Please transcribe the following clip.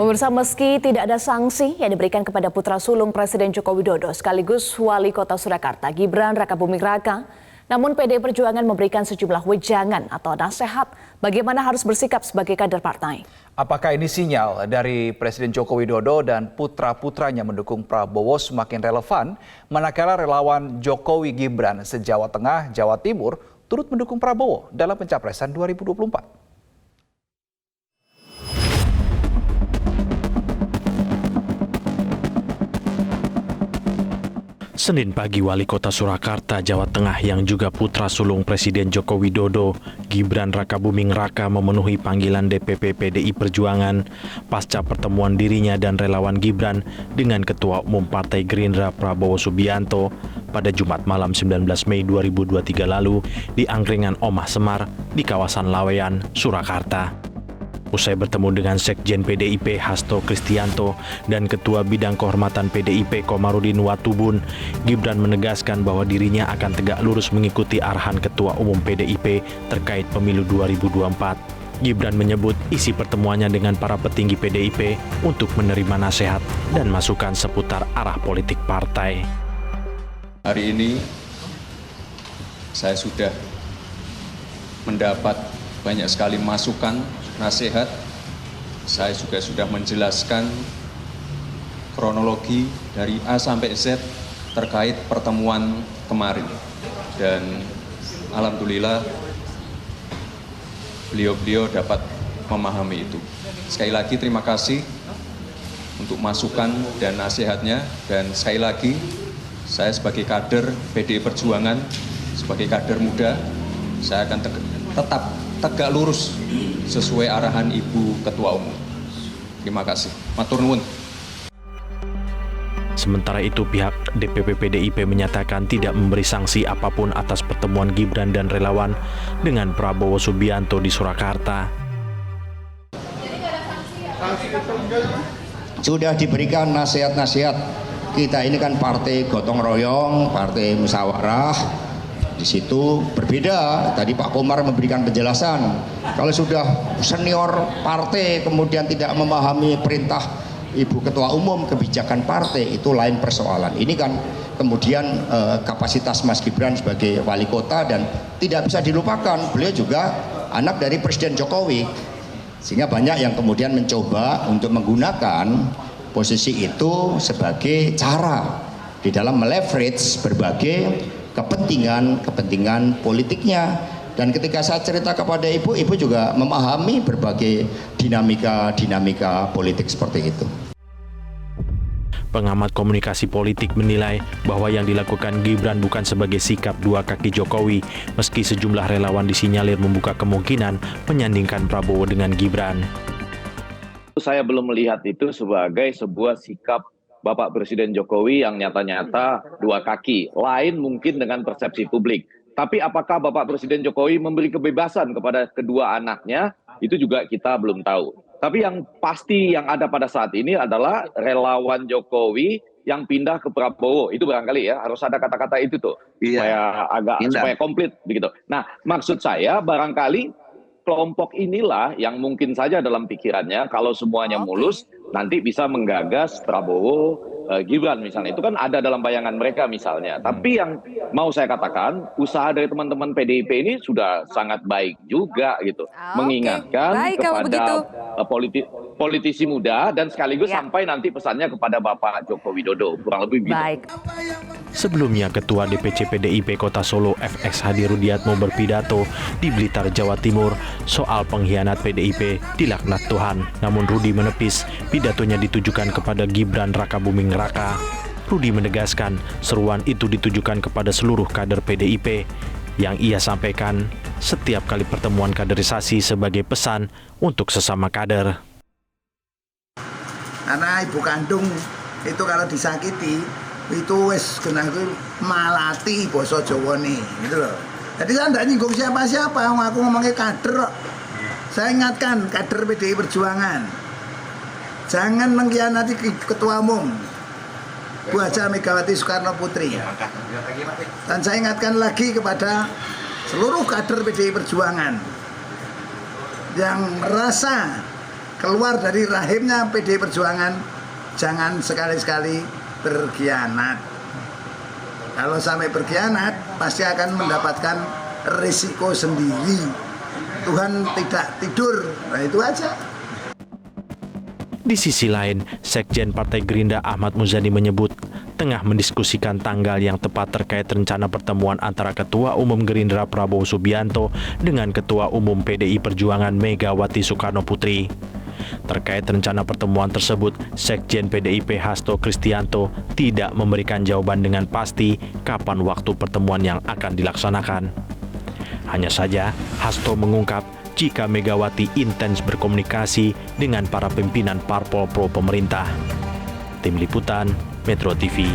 Pemirsa, meski tidak ada sanksi yang diberikan kepada putra sulung Presiden Joko Widodo sekaligus Wali Kota Surakarta Gibran Rakabuming Raka, namun PDI Perjuangan memberikan sejumlah wejangan atau nasihat bagaimana harus bersikap sebagai kader partai. Apakah ini sinyal dari Presiden Joko Widodo dan putra-putranya mendukung Prabowo semakin relevan, manakala relawan Jokowi Gibran se-Jawa Tengah, Jawa Timur turut mendukung Prabowo dalam pencapresan 2024? Senin pagi, Wali Kota Surakarta, Jawa Tengah yang juga putra sulung Presiden Joko Widodo, Gibran Rakabuming Raka memenuhi panggilan DPP PDI Perjuangan pasca pertemuan dirinya dan relawan Gibran dengan Ketua Umum Partai Gerindra Prabowo Subianto pada Jumat malam 19 Mei 2023 lalu di Angkringan Omah Semar di kawasan Laweyan, Surakarta. Usai bertemu dengan Sekjen PDIP Hasto Kristianto dan Ketua Bidang Kehormatan PDIP Komarudin Watubun, Gibran menegaskan bahwa dirinya akan tegak lurus mengikuti arahan Ketua Umum PDIP terkait pemilu 2024. Gibran menyebut isi pertemuannya dengan para petinggi PDIP untuk menerima nasihat dan masukan seputar arah politik partai. Hari ini saya sudah mendapat banyak sekali masukan, nasihat. Saya juga sudah menjelaskan kronologi dari A sampai Z terkait pertemuan kemarin. Dan alhamdulillah beliau-beliau dapat memahami itu. Sekali lagi terima kasih untuk masukan dan nasihatnya. Dan sekali lagi saya sebagai kader PDI Perjuangan, sebagai kader muda, saya akan tetap tegak lurus sesuai arahan Ibu Ketua Umum. Terima kasih. Matur nuwun. Sementara itu, pihak DPP PDIP menyatakan tidak memberi sanksi apapun atas pertemuan Gibran dan relawan dengan Prabowo Subianto di Surakarta. Sudah diberikan nasihat-nasihat. Kita ini kan partai gotong royong, partai musyawarah. Di situ berbeda. Tadi Pak Komar memberikan penjelasan. Kalau sudah senior partai kemudian tidak memahami perintah Ibu Ketua Umum, kebijakan partai, itu lain persoalan. Ini kan kemudian kapasitas Mas Gibran sebagai wali kota dan tidak bisa dilupakan. Beliau juga anak dari Presiden Jokowi. Sehingga banyak yang kemudian mencoba untuk menggunakan posisi itu sebagai cara di dalam meleverage berbagai kepentingan politiknya. Dan ketika saya cerita kepada ibu juga memahami berbagai dinamika politik seperti itu. Pengamat komunikasi politik menilai bahwa yang dilakukan Gibran bukan sebagai sikap dua kaki Jokowi, meski sejumlah relawan disinyalir membuka kemungkinan menyandingkan Prabowo dengan Gibran. Saya belum melihat itu sebagai sebuah sikap Bapak Presiden Jokowi yang nyata-nyata dua kaki, lain mungkin dengan persepsi publik. Tapi apakah Bapak Presiden Jokowi memberi kebebasan kepada kedua anaknya, itu juga kita belum tahu. Tapi yang pasti yang ada pada saat ini adalah relawan Jokowi yang pindah ke Prabowo. Itu barangkali ya, harus ada kata-kata itu tuh, supaya komplit begitu. Nah, maksud saya barangkali kelompok inilah yang mungkin saja dalam pikirannya kalau semuanya mulus nanti bisa menggagas Prabowo Gibran misalnya. Itu kan ada dalam bayangan mereka misalnya. Tapi yang mau saya katakan, usaha dari teman-teman PDIP ini sudah sangat baik juga gitu. Mengingatkan kepada politisi muda dan sekaligus sampai nanti pesannya kepada Bapak Joko Widodo. Kurang lebih begitu. Sebelumnya, Ketua DPC PDIP Kota Solo FX Hadi Rudiatmo berpidato di Blitar, Jawa Timur soal pengkhianat PDIP dilaknat Tuhan. Namun Rudi menepis pidatonya ditujukan kepada Gibran Rakabuming Raka. Rudi menegaskan seruan itu ditujukan kepada seluruh kader PDIP yang ia sampaikan setiap kali pertemuan kaderisasi sebagai pesan untuk sesama kader. Karena ibu kandung itu kalau disakiti itu wis kena itu malati basa Jawane gitu loh. Jadi saya tidak nyinggung siapa-siapa, aku ngomongnya kader. Saya ingatkan kader PDI Perjuangan, jangan mengkhianati Ketua Umum Bu Haja Megawati Soekarno Putri. Dan saya ingatkan lagi kepada seluruh kader PDI Perjuangan yang merasa keluar dari rahimnya PDI Perjuangan, jangan sekali-sekali berkhianat. Kalau sampai berkhianat, pasti akan mendapatkan risiko sendiri. Tuhan tidak tidur, nah itu aja. Di sisi lain, Sekjen Partai Gerindra Ahmad Muzani menyebut tengah mendiskusikan tanggal yang tepat terkait rencana pertemuan antara Ketua Umum Gerindra Prabowo Subianto dengan Ketua Umum PDI Perjuangan Megawati Soekarno Putri. Terkait rencana pertemuan tersebut, Sekjen PDIP Hasto Kristianto tidak memberikan jawaban dengan pasti kapan waktu pertemuan yang akan dilaksanakan. Hanya saja, Hasto mengungkap jika Megawati intens berkomunikasi dengan para pimpinan parpol pro pemerintah. Tim Liputan, Metro TV.